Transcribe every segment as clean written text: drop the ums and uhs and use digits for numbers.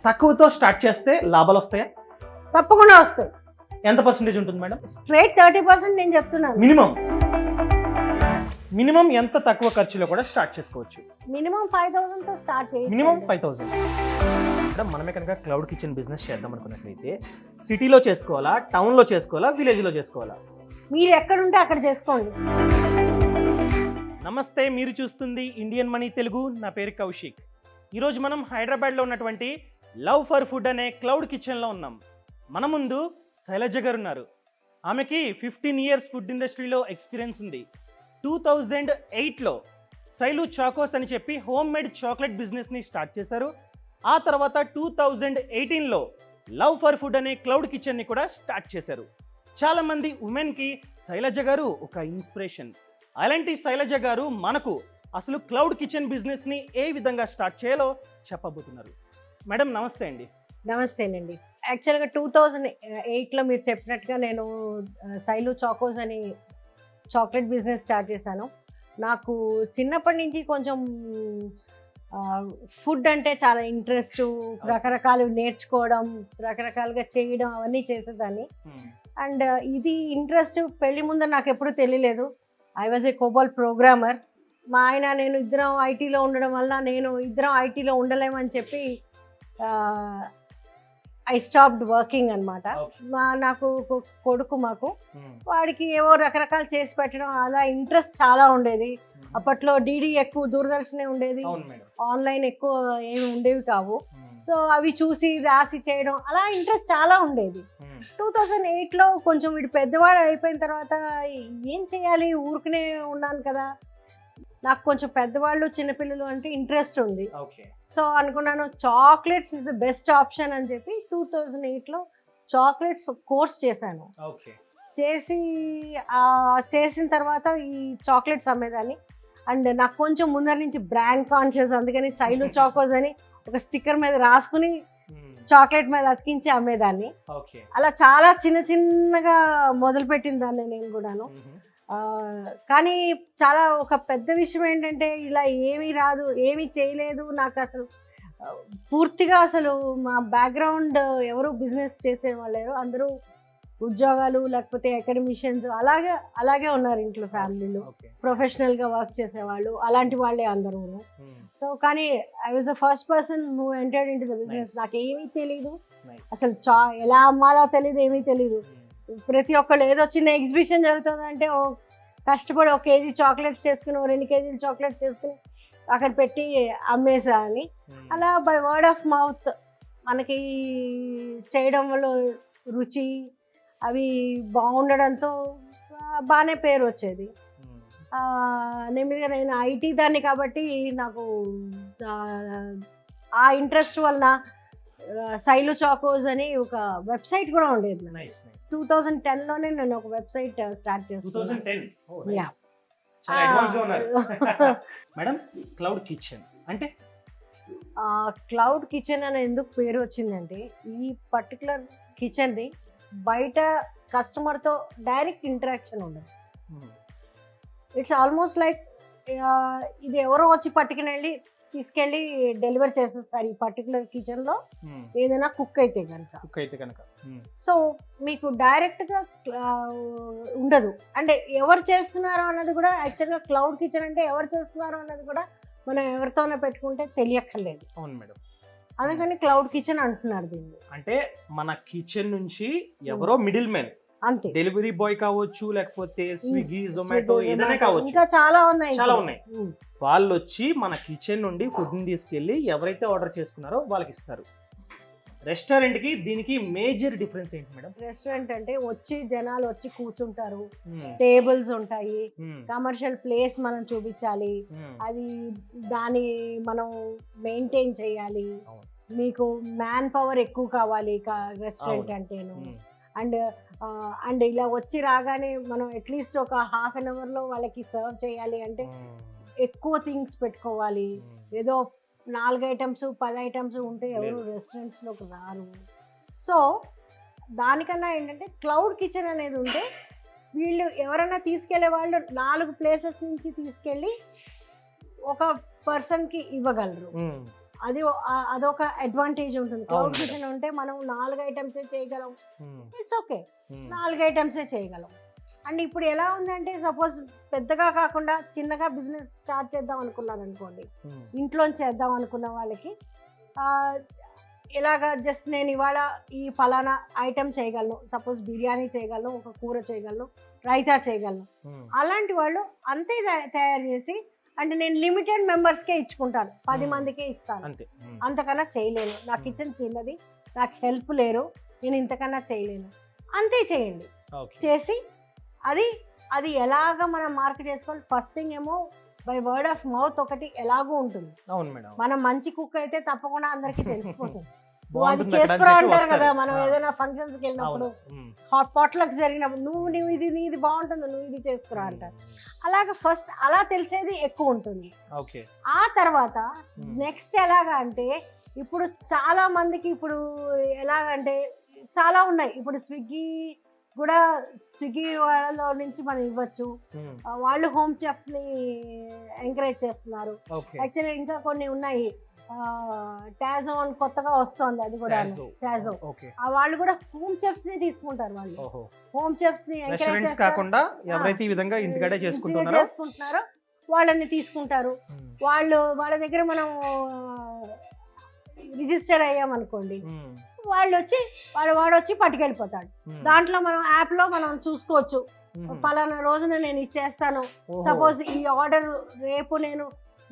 తక్కువతో start చేస్తే లాభాలు వస్తాయా? తప్పకుండా వస్తాయి. ఎంత పర్సెంటేజ్ ఉంటుంది మేడం? స్ట్రైట్ 30% నేను చెప్తున్నాను. మినిమం ఎంత తక్కువ ఖర్చులో కూడా స్టార్ట్ చేసుకోవచ్చు? మినిమం 5,000 తో స్టార్ట్ చేయండి. మినిమం 5,000. మేడం మనమే కనుక క్లౌడ్ కిచెన్ బిజినెస్ చేద్దాం అనుకున్నట్లయితే సిటీలో చేసుకోవాలా, టౌన్లో చేసుకోవాలా, విలేజ్లో చేసుకోవాలా? మీరు ఎక్కడుంటే అక్కడ చేసుకోండి. నమస్తే, మీరు చూస్తుంది ఇండియన్ మనీ తెలుగు. నా పేరు కౌశిక్. ఈరోజు మనం హైదరాబాద్లో ఉన్నటువంటి లవ్ ఫర్ ఫుడ్ అనే క్లౌడ్ కిచెన్లో ఉన్నాం. మన ముందు శైలజ గారు ఉన్నారు. ఆమెకి 15 ఇయర్స్ ఫుడ్ ఇండస్ట్రీలో ఎక్స్పీరియన్స్ ఉంది. 2008లో శైలు చాకోస్ అని చెప్పి హోమ్ మేడ్ చాక్లెట్ బిజినెస్ని స్టార్ట్ చేశారు. ఆ తర్వాత 2018లో లవ్ ఫర్ ఫుడ్ అనే క్లౌడ్ కిచెన్ని కూడా స్టార్ట్ చేశారు. చాలామంది ఉమెన్కి శైలజ గారు ఒక ఇన్స్పిరేషన్. అలాంటి శైలజ గారు మనకు అసలు క్లౌడ్ కిచెన్ బిజినెస్ని ఏ విధంగా స్టార్ట్ చేయాలో చెప్పబోతున్నారు. మేడం నమస్తే అండి. నమస్తేనండి. యాక్చువల్గా 2008లో మీరు చెప్పినట్టుగా నేను శైలు చాకోస్ అని చాక్లెట్ బిజినెస్ స్టార్ట్ చేశాను. నాకు చిన్నప్పటి నుంచి కొంచెం ఫుడ్ అంటే చాలా ఇంట్రెస్ట్, రకరకాలు నేర్చుకోవడం, రకరకాలుగా చేయడం అవన్నీ చేసేదాన్ని. అండ్ ఇది ఇంట్రెస్ట్ పెళ్లి ముందు నాకు ఎప్పుడు తెలియలేదు. I was a కోబాల్ programmer. మా ఆయన నేను ఇద్దరం ఐటీలో ఉండడం వల్ల నేను ఇద్దరం ఐటీలో ఉండలేమని చెప్పి ఐ స్టాప్డ్ వర్కింగ్ అనమాట. నాకు కొడుకు, వాడికి ఏవో రకరకాలు చేసి పెట్టడం అలా ఇంట్రెస్ట్ చాలా ఉండేది. అప్పట్లో డీడీ ఎక్కువ, దూరదర్శనే ఉండేది, ఆన్లైన్ ఎక్కువ ఏమి ఉండేవి కావు. సో అవి చూసి రాసి చేయడం అలా ఇంట్రెస్ట్ చాలా ఉండేది. 2008లో కొంచెం వీడు పెద్దవాడు అయిపోయిన తర్వాత ఏం చేయాలి, ఊరికనే ఉన్నాను కదా, నాకు కొంచెం పెద్దవాళ్ళు చిన్నపిల్లలు అంటే ఇంట్రెస్ట్ ఉంది. సో అనుకున్నాను chocolates is the best option అని చెప్పి 2008లో చాక్లెట్స్ కోర్స్ చేశాను. చేసిన తర్వాత ఈ చాక్లెట్స్ అమ్మేదాన్ని. అండ్ నాకు కొంచెం ముందర నుంచి బ్రాండ్ కాన్షియస్, అందుకని శైలు చాకోస్ అని ఒక స్టిక్కర్ మీద రాసుకుని చాక్లెట్ మీద అతికించి అమ్మేదాన్ని. అలా చాలా చిన్నగా మొదలుపెట్టిన దాన్ని నేను కూడాను. కానీ చాలా ఒక పెద్ద విషయం ఏంటంటే ఇలా ఏమీ రాదు, ఏమీ చేయలేదు. నాకు అసలు పూర్తిగా అసలు మా బ్యాక్గ్రౌండ్ ఎవరు బిజినెస్ చేసేవాళ్ళు లేరు. అందరూ ఉద్యోగాలు లేకపోతే అకాడమిషియన్స్ అలాగే ఉన్నారు ఇంట్లో. ఫ్యామిలీలో ప్రొఫెషనల్గా వర్క్ చేసేవాళ్ళు అలాంటి వాళ్ళే అందరూ. సో కానీ I was the first person who entered in to the business. నాకు ఏమీ తెలీదు అసలు, ఎలా అమ్మాలో తెలియదు, ఏమీ తెలీదు. ప్రతి ఒక్కళ్ళు ఏదో చిన్న ఎగ్జిబిషన్ జరుగుతుందంటే ఓ కష్టపడి 1 కేజీ చాక్లెట్స్ చేసుకుని 2 కేజీలు చాక్లెట్స్ చేసుకుని అక్కడ పెట్టి అమ్మేసా అని. అలా బై వర్డ్ ఆఫ్ మౌత్ మనకి చేయడం వల్ల రుచి అవి బాగుండడంతో బాగానే పేరు వచ్చేది. నేను ఐటీ దాన్ని కాబట్టి నాకు ఆ ఇంట్రెస్ట్ వలన శైలు చాకోస్ అని ఒక వెబ్సైట్ కూడా ఉండేది. 2010లోనే నేను ఒక వెబ్సైట్ స్టార్ట్ చేస్తాను. మేడం క్లౌడ్ కిచెన్ అంటే? క్లౌడ్ కిచెన్ అని ఎందుకు పేరు వచ్చిందంటే ఈ పర్టికులర్ కిచెన్ని బయట కస్టమర్తో డైరెక్ట్ ఇంటరాక్షన్ ఉండదు. ఇట్స్ ఆల్మోస్ట్ లైక్ ఇది ఎవరో వచ్చి తీసుకెళ్ళి డెలివర్ చేసేస్తారు ఈ పర్టికులర్ కిచెన్లో ఏదైనా కుక్ అయితే కనుక. సో మీకు డైరెక్ట్గా ఉండదు. అంటే ఎవరు చేస్తున్నారో అన్నది కూడా, యాక్చువల్గా క్లౌడ్ కిచెన్ అంటే ఎవరు చేస్తున్నారో అన్నది కూడా మనం ఎవరితోనే పెట్టుకుంటే తెలియక్కర్లేదు. అవును మేడం. అందుకని క్లౌడ్ కిచెన్ అంటున్నారు దీన్ని. అంటే మన కిచెన్ నుంచి ఎవరో మిడిల్ మ్యాన్, అంతే, డెలివరీ బాయ్ కావచ్చు, లేకపోతే స్విగ్గీ, జొమాటో ఏదైనా కావచ్చు, ఇంకా చాలా ఉన్నాయి. వాళ్ళు వచ్చి మన కిచెన్ నుండి ఫుడ్ ని తీసుకెళ్లి ఎవరైతే ఆర్డర్ చేసుకున్నారో వాళ్ళకి ఇస్తారు. రెస్టారెంట్ కి దీనికి మేజర్ డిఫరెన్స్ ఏంటి మేడం? రెస్టారెంట్ అంటే జనాలు వచ్చి కూర్చుంటారు, టేబుల్స్ ఉంటాయి, కమర్షియల్ ప్లేస్ మనం చూపించాలి, అది దాన్ని మనం మెయింటైన్ చేయాలి, మీకు మ్యాన్ పవర్ ఎక్కువ కావాలి రెస్టారెంట్ అంటేను. అండ్ ఇలా వచ్చి రాగానే మనం అట్లీస్ట్ ఒక ½ an hourలో వాళ్ళకి సర్వ్ చేయాలి అంటే ఎక్కువ థింగ్స్ పెట్టుకోవాలి. ఏదో 4 ఐటమ్స్ 10 ఐటమ్స్ ఉంటే ఎవరు రెస్టారెంట్స్లోకి రారు. సో దానికన్నా ఏంటంటే క్లౌడ్ కిచెన్ అనేది ఉంటే వీళ్ళు ఎవరైనా తీసుకెళ్లే వాళ్ళు 4 ప్లేసెస్ నుంచి తీసుకెళ్ళి ఒక పర్సన్కి ఇవ్వగలరు. అదొక అడ్వాంటేజ్ ఉంటుంది. క్లౌడ్ అవును కిచెన్ ఉంటే మనం 4 ఐటమ్సే చేయగలం. ఉమ్, ఇట్స్ ఓకే, ఉమ్, 4 ఐటమ్సే చేయగలం. అండ్ ఇప్పుడు ఎలా ఉందంటే సపోజ్ పెద్దగా కాకుండా చిన్నగా బిజినెస్ స్టార్ట్ చేద్దాం అనుకున్నారు అనుకోండి, ఉమ్, ఇంట్లోంచి చేద్దాం అనుకున్న వాళ్ళకి ఇలాగా జస్ట్ నేను ఇవాళ ఈ ఫలానా ఐటెం చేయగలను, సపోజ్ బిర్యానీ చేయగలను, ఒక కూర చేయగలను, రైతా చేయగలను. ఉమ్, అలాంటి వాళ్ళు అంతే తయారు చేసి అంటే నేను లిమిటెడ్ మెంబర్స్కే ఇచ్చుకుంటాను, 10 మందికే ఇస్తాను. అంతే. ఉమ్, అంతకన్నా చేయలేను, నా కిచెన్ చిన్నది, నాకు హెల్ప్ లేరు, నేను ఇంతకన్నా చేయలేను. అంతే చేయండి. ఓకే. చేసి అది ఎలాగ మనం మార్కెట్ చేసుకోవాలి. ఫస్ట్ థింగ్ ఏమో బై వర్డ్ ఆఫ్ మౌత్ ఒకటి ఎలాగో ఉంటుంది. అవును మేడం. మనం మంచి కుక్ అయితే తప్పకుండా అందరికీ తెలిసిపోతుంది. అది బాగుంటుంది అక్కడ అని చేసుకురా చెప్పి అంటారు వస్తారు. కదా, మనం ఆ, ఏదైనా ఫంక్షన్స్కి వెళ్ళినప్పుడు, అవును. ఉమ్, హాట్ పాట్లకు జరిగినప్పుడు నువ్వు ఇది బాగుంటుంది, నువ్వు ఇది చేసుకురా అంటారు. అలాగ ఫస్ట్ అలా తెలిసేది ఎక్కువ ఉంటుంది. ఓకే. ఆ తర్వాత ఉమ్, నెక్స్ట్ ఎలాగా అంటే ఇప్పుడు చాలా మందికి ఇప్పుడు ఎలాగంటే చాలా ఉన్నాయి. ఇప్పుడు స్విగ్గీ వాళ్ళలో నుంచి మనం ఇవ్వచ్చు. ఉమ్, వాళ్ళు హోమ్ చెఫ్ని ఎంకరేజ్ చేస్తున్నారు. ఓకే. యాక్చువల్లీ ఇంకా కొన్ని ఉన్నాయి. టాజో అని కొత్తగా వస్తుంది, అది కూడా టాజో. ఓకే. వాళ్ళు కూడా హోమ్ చెఫ్స్ ని తీసుకుంటారు. వాళ్ళు ఓహో. హోమ్ చెఫ్స్ ని ఎంకరేజ్ రెస్టారెంట్స్ కాకుండా ఎవరైతే ఈ విధంగా ఇంటికాడే చేసుకుంటున్నారో వాళ్ళని తీసుకుంటారు. ఉమ్, వాళ్ళ దగ్గర మనం రిజిస్టర్ అయ్యామనుకోండి, ఉమ్, వాళ్ళు వచ్చి వాడు వచ్చి పట్టుకెళ్ళిపోతాడు. ఉమ్, దాంట్లో మనం యాప్లో మనం చూసుకోవచ్చు, ఉమ్, పలానా రోజున నేను ఇచ్చేస్తాను. ఓహో. సపోజ్ ఈ ఆర్డర్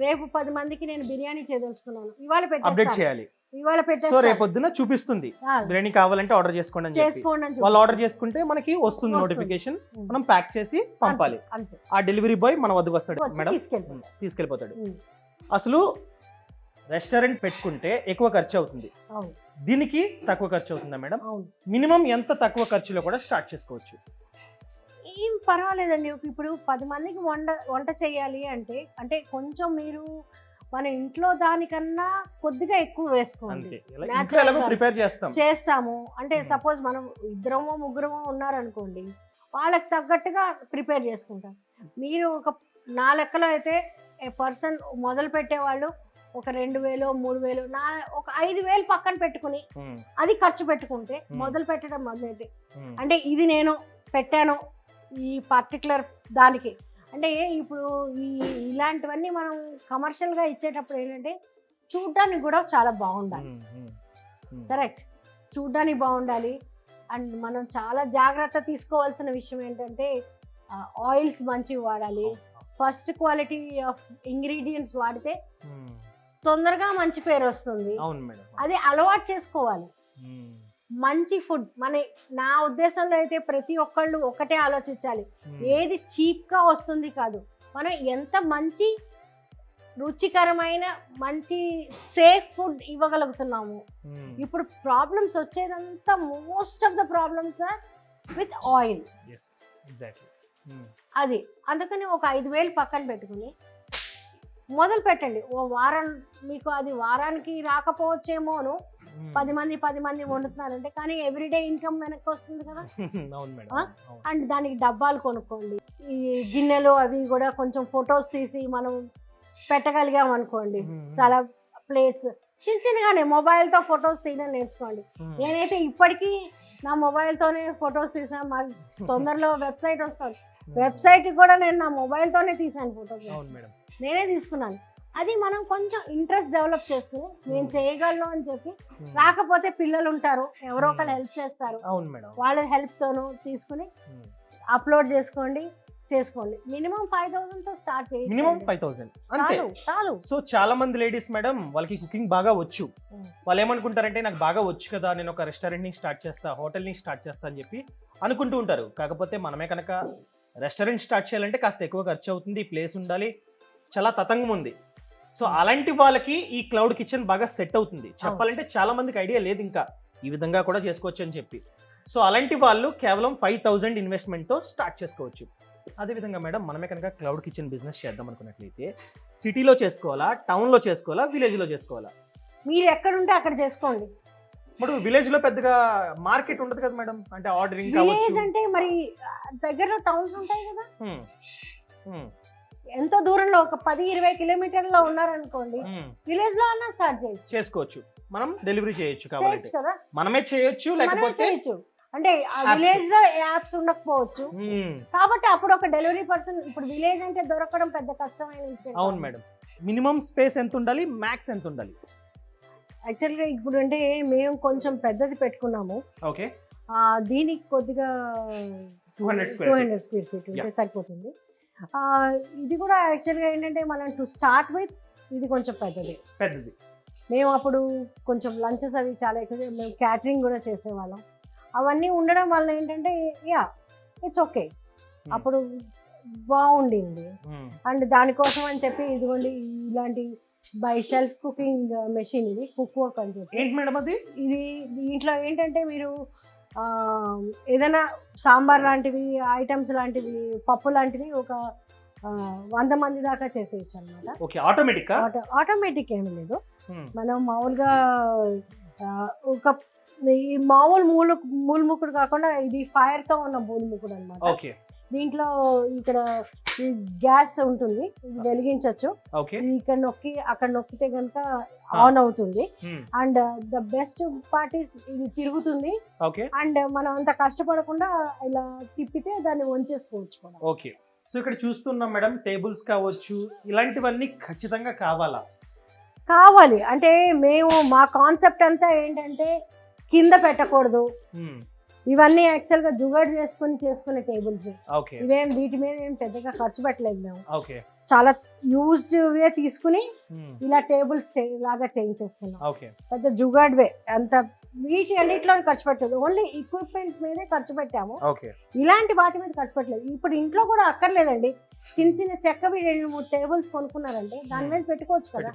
రేపు 10 మందికి నేను బిర్యానీ చేయదలుచుకున్నాను, ఇవాళ అప్డేట్ పెట్టేస్తాను, చేయాలి. ఇవాళ సో పెట్టేస్తాను, రేపొద్దున చూపిస్తుంది బిర్యానీ కావాలంటే ఆర్డర్ చేసుకోండి అని చెప్పి. చేసుకోండి అని వాళ్ళు ఆర్డర్ చేసుకుంటే మనకి వస్తుంది నోటిఫికేషన్, మనం ప్యాక్ చేసి పంపాలి. అంతే, ఆ డెలివరీ బాయ్ మన వద్దకు వస్తాడు వచ్చి మేడం, తీసుకెళ్తాను. తీసుకెళ్ళిపోతాడు. ఉమ్. అసలు రెస్టారెంట్ పెట్టుకుంటే ఎక్కువ ఖర్చు అవుతుంది, అవును, దీనికి తక్కువ ఖర్చు అవుతుందా మేడం? అవును. మినిమం ఎంత తక్కువ ఖర్చులో కూడా స్టార్ట్ చేసుకోవచ్చు? ఏం పర్వాలేదండి. ఇప్పుడు 10 మందికి వంట చేయాలి అంటే కొంచెం మీరు మన ఇంట్లో దానికన్నా కొద్దిగా ఎక్కువ వేసుకోండి. అంతే. ఇలా Natural ఇంట్లో ఎలాగో గా ప్రిపేర్ చేస్తాము. అంటే Hmm. సపోజ్ మనం 2-3 ఉన్నారనుకోండి, వాళ్ళకి తగ్గట్టుగా ప్రిపేర్ చేసుకుంటాం. మీరు నా లెక్కలో అయితే పర్సన్ మొదలు పెట్టేవాళ్ళు ఒక 2000 3000 ఒక 5000 పక్కన పెట్టుకుని ఉమ్, అది ఖర్చు పెట్టుకుంటే మొదలు పెట్టడం మొదలైతే అంటే ఇది నేను పెట్టాను ఈ పర్టికులర్ దానికి. అంటే ఇప్పుడు ఇలాంటివన్నీ మనం కమర్షియల్గా ఇచ్చేటప్పుడు ఏంటంటే చూడ్డానికి కూడా చాలా బాగుండాలి. కరెక్ట్, చూడ్డానికి బాగుండాలి. అండ్ మనం చాలా జాగ్రత్త తీసుకోవాల్సిన విషయం ఏంటంటే ఆయిల్స్ మంచివి వాడాలి. ఫస్ట్ క్వాలిటీ ఆఫ్ ఇంగ్రీడియంట్స్ వాడితే తొందరగా మంచి పేరు వస్తుంది. అవును మేడం. అది అలవాటు చేసుకోవాలి. మంచి ఫుడ్ నా ఉద్దేశంలో అయితే ప్రతి ఒక్కళ్ళు ఒకటే ఆలోచించాలి, ఏది చీప్గా వస్తుంది కాదు, మనం ఎంత మంచి రుచికరమైన మంచి సేఫ్ ఫుడ్ ఇవ్వగలుగుతున్నాము. ఇప్పుడు ప్రాబ్లమ్స్ వచ్చేదంతా most of the problems are with oil. అది అందుకని ఒక 5000 పక్కన పెట్టుకుని మొదలు పెట్టండి. ఓ వారం మీకు అది వారానికి రాకపోవచ్చేమోను, 10 మంది వండుతున్నారంటే, కానీ ఎవ్రీడే ఇన్కమ్ వెనక్కి వస్తుంది కదా. అండ్ దానికి డబ్బాలు కొనుక్కోండి, ఈ గిన్నెలు అవి కూడా కొంచెం ఫొటోస్ తీసి మనం పెట్టగలిగాం అనుకోండి, చాలా ప్లేట్స్ చిన్నగానే మొబైల్తో ఫొటోస్ తీయడం నేర్చుకోండి. నేనైతే ఇప్పటికీ నా మొబైల్తోనే ఫొటోస్ తీసాను. మాకు తొందరలో వెబ్సైట్ వస్తుంది, వెబ్సైట్ కూడా నేను నా మొబైల్తోనే తీసాను ఫొటోస్, నేనే తీసుకున్నాను. అది మనం కొంచెం ఇంట్రెస్ట్ డెవలప్ చేసుకుని నేను చేయగలను అని చెప్పి, రాకపోతే పిల్లలు ఉంటారు ఎవరో ఒకళ్ళు హెల్ప్ చేస్తారు, వాళ్ళ హెల్ప్తోనూ తీసుకుని అప్లోడ్ చేసుకోండి. మినిమం 5000తో స్టార్ట్ చేయండి. మినిమం 5000 అంతే చాలు. సో చాలా మంది లేడీస్ మేడం వాళ్ళకి కుకింగ్ బాగా వచ్చు, వాళ్ళు ఏమనుకుంటారంటే నాకు బాగా వచ్చు కదా, నేను ఒక రెస్టారెంట్ని స్టార్ట్ చేస్తా, హోటల్ని స్టార్ట్ చేస్తా అని చెప్పి అనుకుంటూ ఉంటారు. కాకపోతే మనమే కనుక రెస్టారెంట్ స్టార్ట్ చేయాలంటే కాస్త ఎక్కువ ఖర్చు అవుతుంది, ప్లేస్ ఉండాలి, చాలా తతంగం ఉంది. సో అలాంటి వాళ్ళకి ఈ క్లౌడ్ కిచెన్ బాగా సెట్ అవుతుంది. చెప్పాలంటే చాలా మందికి ఐడియా లేదు ఇంకా ఈ విధంగా కూడా చేసుకోవచ్చు అని చెప్పి. సో అలాంటి వాళ్ళు కేవలం 5000 ఇన్వెస్ట్మెంట్తో స్టార్ట్ చేసుకోవచ్చు. అదేవిధంగా మేడం మనమే కనుక క్లౌడ్ కిచెన్ బిజినెస్ చేద్దాం అనుకున్నట్లయితే సిటీలో చేసుకోవాలా, టౌన్లో చేసుకోవాలా, విలేజ్లో చేసుకోవాలా? మీరు ఎక్కడుంటే అక్కడ చేసుకోండి. ఇప్పుడు విలేజ్లో పెద్దగా మార్కెట్ ఉండదు కదా మేడం, అంటే ఆర్డరింగ్ కావచ్చు. విలేజ్ అంటే మరి దగ్గరలో టౌన్స్ ఉంటాయి కదా. ఎంతో దూరంలో ఒక 10-20 కిలోమీటర్లో ఉన్నారనుకోండి, విలేజ్ లో అన్నా స్టార్ట్ చేయొచ్చు. చేసుకోవచ్చు, మనం డెలివరీ చేయొచ్చు కాబట్టి చేయొచ్చు కదా, మనమే చేయొచ్చు, మనమే లేకపోతే చేయొచ్చు. అంటే ఆ విలేజ్ లో యాప్స్ ఉండకపోవచ్చు కాబట్టి అప్పుడు ఒక డెలివరీ పర్సన్, ఇప్పుడు విలేజ్ అంటే దొరకడం పెద్ద కష్టమైన విషయం. అవును మేడం. మినిమం స్పేస్ ఎంత ఉండాలి, మ్యాక్స్ ఎంత ఉండాలి? యాక్చువల్గా ఇప్పుడు అంటే మేము కొంచెం పెద్దది పెట్టుకున్నాము. ఓకే, దీనికి కొద్దిగా 200 square స్క్వేర్ ఫీట్ ఉంటే Yeah. సరిపోతుంది. ఇది కూడా యాక్చువల్గా ఏంటంటే మనం టు స్టార్ట్ విత్ ఇది కొంచెం పెద్దది. మేము అప్పుడు కొంచెం లంచెస్ అవి చాలా ఎక్కువ, మేము క్యాటరింగ్ కూడా చేసేవాళ్ళం. అవన్నీ ఉండడం వల్ల ఏంటంటే ఇట్స్ ఓకే, అప్పుడు బాగుండింది. అండ్ దానికోసం అని చెప్పి ఇదిగోండి ఇలాంటి బై సెల్ఫ్ కుకింగ్ మెషిన్, ఇది కుక్ వర్క్ అని చెప్పి. ఏంటి మేడం అది? ఇది దీంట్లో ఏంటంటే మీరు ఏదైనా సాంబార్ లాంటివి ఐటమ్స్ లాంటివి పప్పు లాంటివి ఒక 100 మంది దాకా చేసేయచ్చు అనమాట. ఓకే, ఆటోమేటిక్ ఆటోమేటిక్ ఏమీ లేదు. మనం మామూలుగా ఒక ఈ మామూలు మూలముకుడు కాకుండా ఇది ఫైర్ తో ఉన్న మూలముకుడు అనమాట. ఓకే, దీంట్లో ఇక్కడ ఈ గ్యాస్ ఉంటుంది, ఇది వెలిగించవచ్చు. ఓకే, ఇక్కడ నొక్కి అక్కడ నొక్కితే కనుక ఆన్ అవుతుంది. And the best part is ఇది తిరుగుతుంది. ఓకే, అండ్ మనం అంత కష్టపడకుండా ఇలా తిప్పితే దాన్ని వంచేసుకోవచ్చు కూడా. ఓకే. సో ఇక్కడ చూస్తున్నాం మేడం, టేబుల్స్ కావచ్చు, ఇలాంటివన్నీ ఖచ్చితంగా కావాలి. అంటే మేము మా కాన్సెప్ట్ అంతా ఏంటంటే కింద పెట్టకూడదు, ఇవన్నీ యాక్చువల్గా జుగాడ్ చేసుకునే టేబుల్స్. ఇవేం వీటి మీద ఏం పెద్దగా ఖర్చు పెట్టలేదు మేము. చాలా యూజ్డ్ వే తీసుకుని ఇలా టేబుల్స్ లాగా చేయించేసుకున్నాం. పెద్ద జుగాడ్ వే అంత వీటి అన్నిట్లో ఖర్చు పెట్టలేదు, ఓన్లీ ఎక్విప్మెంట్ మీదే ఖర్చు పెట్టాము. ఇలాంటి వాటి మీద ఖర్చు పెట్టలేదు. ఇప్పుడు ఇంట్లో కూడా అక్కర్లేదండి, చిన్న చిన్న చెక్కవి 2-3 టేబుల్స్ కొనుక్కున్నారంటే దాని మీద పెట్టుకోవచ్చు కదా.